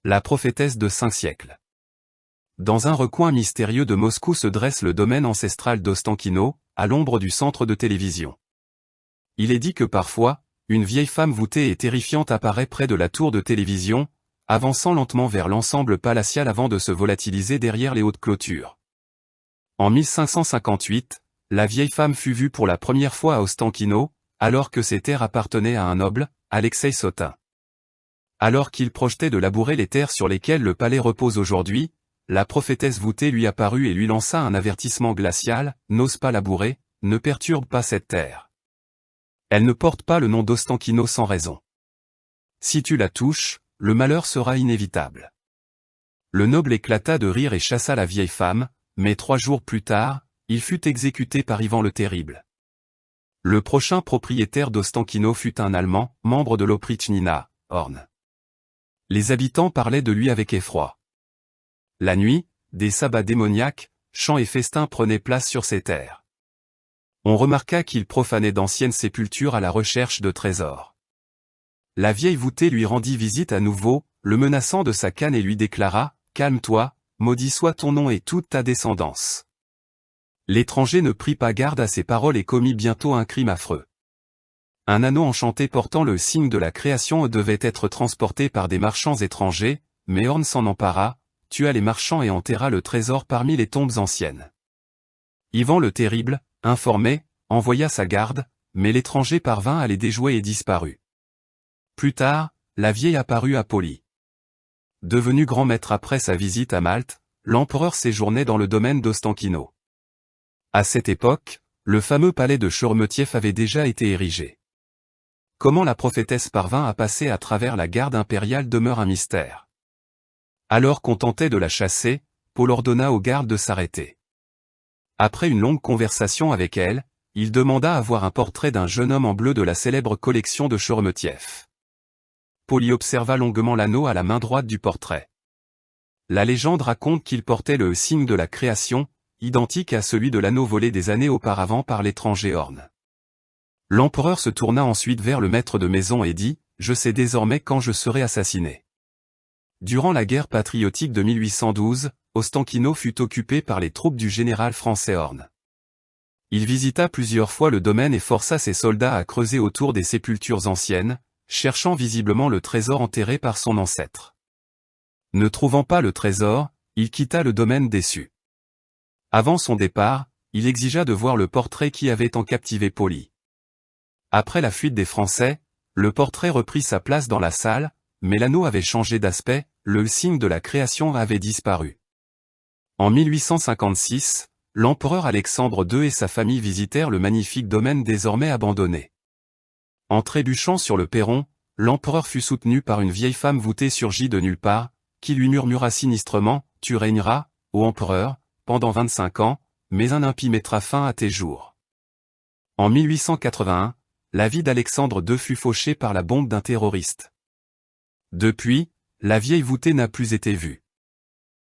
La prophétesse de 5 siècles. Dans un recoin mystérieux de Moscou se dresse le domaine ancestral d'Ostankino, à l'ombre du centre de télévision. Il est dit que parfois, une vieille femme voûtée et terrifiante apparaît près de la tour de télévision, avançant lentement vers l'ensemble palatial avant de se volatiliser derrière les hautes clôtures. En 1558, la vieille femme fut vue pour la première fois à Ostankino, alors que ces terres appartenaient à un noble, Alexei Sotin. Alors qu'il projetait de labourer les terres sur lesquelles le palais repose aujourd'hui, la prophétesse voûtée lui apparut et lui lança un avertissement glacial, « N'ose pas labourer, ne perturbe pas cette terre. Elle ne porte pas le nom d'Ostankino sans raison. Si tu la touches, le malheur sera inévitable. » Le noble éclata de rire et chassa la vieille femme, mais 3 jours plus tard, il fut exécuté par Ivan le Terrible. Le prochain propriétaire d'Ostankino fut un Allemand, membre de l'Oprichnina, Horn. Les habitants parlaient de lui avec effroi. La nuit, des sabbats démoniaques, chants et festins prenaient place sur ces terres. On remarqua qu'il profanait d'anciennes sépultures à la recherche de trésors. La vieille voûtée lui rendit visite à nouveau, le menaçant de sa canne et lui déclara « Calme-toi, maudit soit ton nom et toute ta descendance. » L'étranger ne prit pas garde à ces paroles et commit bientôt un crime affreux. Un anneau enchanté portant le signe de la création devait être transporté par des marchands étrangers, mais Horn s'en empara, tua les marchands et enterra le trésor parmi les tombes anciennes. Ivan le Terrible, informé, envoya sa garde, mais l'étranger parvint à les déjouer et disparut. Plus tard, la vieille apparut à Poli. Devenu grand maître après sa visite à Malte, l'empereur séjournait dans le domaine d'Ostankino. À cette époque, le fameux palais de Sheremetyev avait déjà été érigé. Comment la prophétesse parvint à passer à travers la garde impériale demeure un mystère. Alors qu'on tentait de la chasser, Paul ordonna aux gardes de s'arrêter. Après une longue conversation avec elle, il demanda à voir un portrait d'un jeune homme en bleu de la célèbre collection de Sheremetyev. Paul y observa longuement l'anneau à la main droite du portrait. La légende raconte qu'il portait le signe de la création, identique à celui de l'anneau volé des années auparavant par l'étranger Horn. L'empereur se tourna ensuite vers le maître de maison et dit « Je sais désormais quand je serai assassiné. » Durant la guerre patriotique de 1812, Ostankino fut occupé par les troupes du général français Horn. Il visita plusieurs fois le domaine et força ses soldats à creuser autour des sépultures anciennes, cherchant visiblement le trésor enterré par son ancêtre. Ne trouvant pas le trésor, il quitta le domaine déçu. Avant son départ, il exigea de voir le portrait qui avait tant captivé Poli. Après la fuite des Français, le portrait reprit sa place dans la salle, mais l'anneau avait changé d'aspect, le signe de la création avait disparu. En 1856, l'empereur Alexandre II et sa famille visitèrent le magnifique domaine désormais abandonné. En trébuchant sur le perron, l'empereur fut soutenu par une vieille femme voûtée surgie de nulle part, qui lui murmura sinistrement « Tu régneras, ô empereur, pendant 25 ans, mais un impie mettra fin à tes jours. » En 1881, la vie d'Alexandre II fut fauchée par la bombe d'un terroriste. Depuis, la vieille voûtée n'a plus été vue.